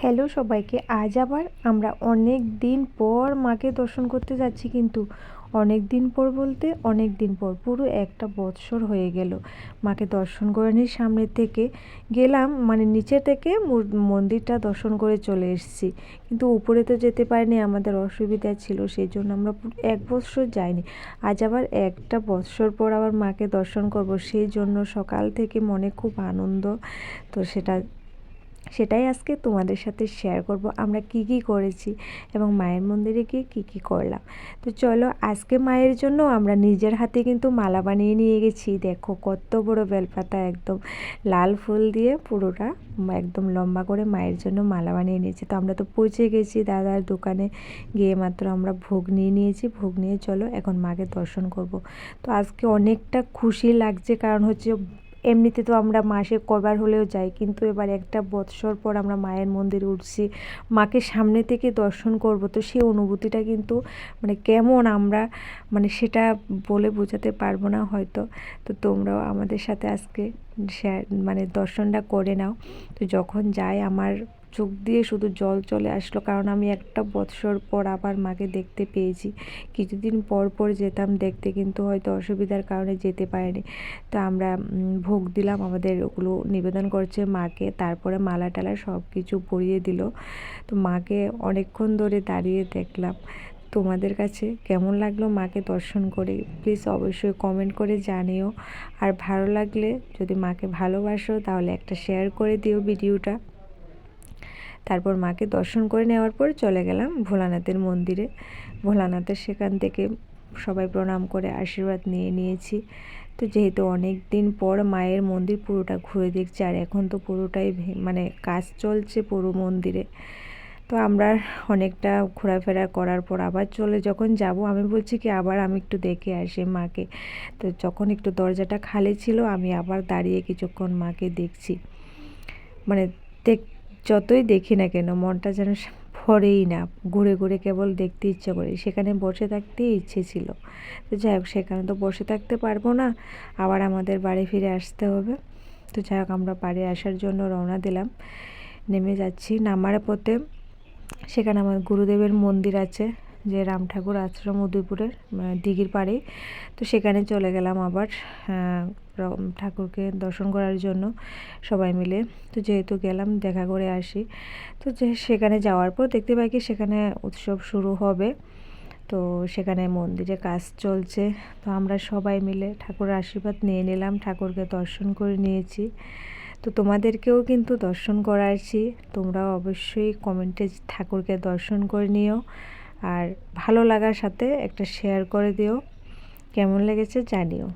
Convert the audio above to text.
Hello সবাইকে, আজ আবার আমরা অনেক দিন পর মাকে দর্শন করতে যাচ্ছি। কিন্তু অনেক দিন পর বলতে অনেক দিন পর, পুরো একটা বৎসর হয়ে গেল মাকে দর্শন করে নিয়ে সামনে থেকে গেলাম, মানে নিচে থেকে মন্দিরটা দর্শন করে চলে এসেছি। কিন্তু উপরে তো যেতে পারিনি, আমাদের অসুবিধা ছিল, সেই জন্য আমরা এক বৎসর যাইনি। আজ আবার একটা বৎসর পর আবার মাকে দর্শন করব, সেই জন্য সকাল থেকে মনে খুব আনন্দ। তো সেটাই আজকে তোমাদের সাথে শেয়ার করব, আমরা কি কি করেছি এবং মায়ের মন্দিরে গিয়ে কী কী করলাম। তো চলো, আজকে মায়ের জন্য আমরা নিজের হাতে কিন্তু মালা বানিয়ে নিয়ে গেছি। দেখো কত বড় বেলপাতা, একদম লাল ফুল দিয়ে পুরোটা একদম লম্বা করে মায়ের জন্য মালা বানিয়ে নিয়েছি। তো আমরা তো পৌঁছে গেছি দাদার দোকানে, গিয়ে মাত্র আমরা ভোগ নিয়ে নিয়েছি। ভোগ নিয়ে চলো এখন মাকে দর্শন করব। তো আজকে অনেকটা খুশি লাগছে, কারণ হচ্ছে এমনিতে তো আমরা মাসে কবার হলেও যাই, কিন্তু এবার একটা বৎসর পর আমরা মায়ের মন্দিরে উঠছি, মাকে সামনে থেকে দর্শন করব। তো সেই অনুভূতিটা কিন্তু মানে কেমন, আমরা মানে সেটা বলে বোঝাতে পারবো না হয়তো। তো তোমরাও আমাদের সাথে আজকে শেয়ার মানে দর্শনটা করে নাও। তো যখন যাই আমার চোখ দিয়ে শুধু জল চলে আসলো, কারণ আমি একটা বৎসর পর আবার মাকে দেখতে পেয়েছি। কিছুদিন পর পর যেতাম দেখতে, কিন্তু হয়তো অসুবিধার কারণে যেতে পারিনি। তো আমরা ভোগ দিলাম, আমাদের ওগুলো নিবেদন করছে মাকে, তারপরে মালা টালা সব কিছু পরিয়ে দিল। তো মাকে অনেকক্ষণ ধরে দাঁড়িয়ে দেখলাম। তোমাদের কাছে কেমন লাগলো মাকে দর্শন করে, প্লিজ অবশ্যই কমেন্ট করে জানিও। আর ভালো লাগলে, যদি মাকে ভালোবাসো, তাহলে একটা শেয়ার করে দিও ভিডিওটা। তারপর মাকে দর্শন করে নেওয়ার পর চলে গেলাম ভোলানাথের মন্দিরে। ভোলানাথের সেখান থেকে সবাই প্রণাম করে আশীর্বাদ নিয়েছি। তো যেহেতু অনেক দিন পর মায়ের মন্দির পুরোটা ঘুরে দেখছি, আর এখন তো পুরোটাই মানে কাজ চলছে পুরো মন্দিরে। তো আমরা অনেকটা ঘোরাফেরা করার পর আবার যখন যাব, আমি বলছি কি আবার আমি একটু দেখে আসি মাকে। তো যখন একটু দরজাটা খালি ছিল, আমি আবার দাঁড়িয়ে কিছুক্ষণ মাকে দেখছি। মানে যতই দেখি না কেন মনটা যেন ভরেই না, ঘুরে ঘুরে কেবল দেখতে ইচ্ছে করে, সেখানে বসে থাকতেই ইচ্ছে ছিল। তো যাই হোক, সেখানে তো বসে থাকতে পারবো না, আবার আমাদের বাড়ি ফিরে আসতে হবে। তো যাই হোক, আমরা বাড়ি আসার জন্য রওনা দিলাম, নেমে যাচ্ছি। নামার পথে সেখানে আমার গুরুদেবের মন্দির আছে, যে রাম ঠাকুর আশ্রম উদয়পুরের দিঘির পাড়ে। তো সেখানে চলে গেলাম আবার ঠাকুরকে দর্শন করার জন্য সবাই মিলে। তো যেহেতু গেলাম দেখা করে আসি, তো সেখানে যাওয়ার পর দেখতে পাই কি সেখানে উৎসব শুরু হবে। তো সেখানে মন্দিরে কাজ চলছে। তো আমরা সবাই মিলে ঠাকুরের আশীর্বাদ নিয়ে নিলাম, ঠাকুরকে দর্শন করে নিয়েছি। তো তোমাদেরকেও কিন্তু দর্শন করাচ্ছি, তোমরাও অবশ্যই কমেন্টে ঠাকুরকে দর্শন করে নিও, আর ভালো লাগার সাথে একটা শেয়ার করে দিও, কেমন লেগেছে জানিও।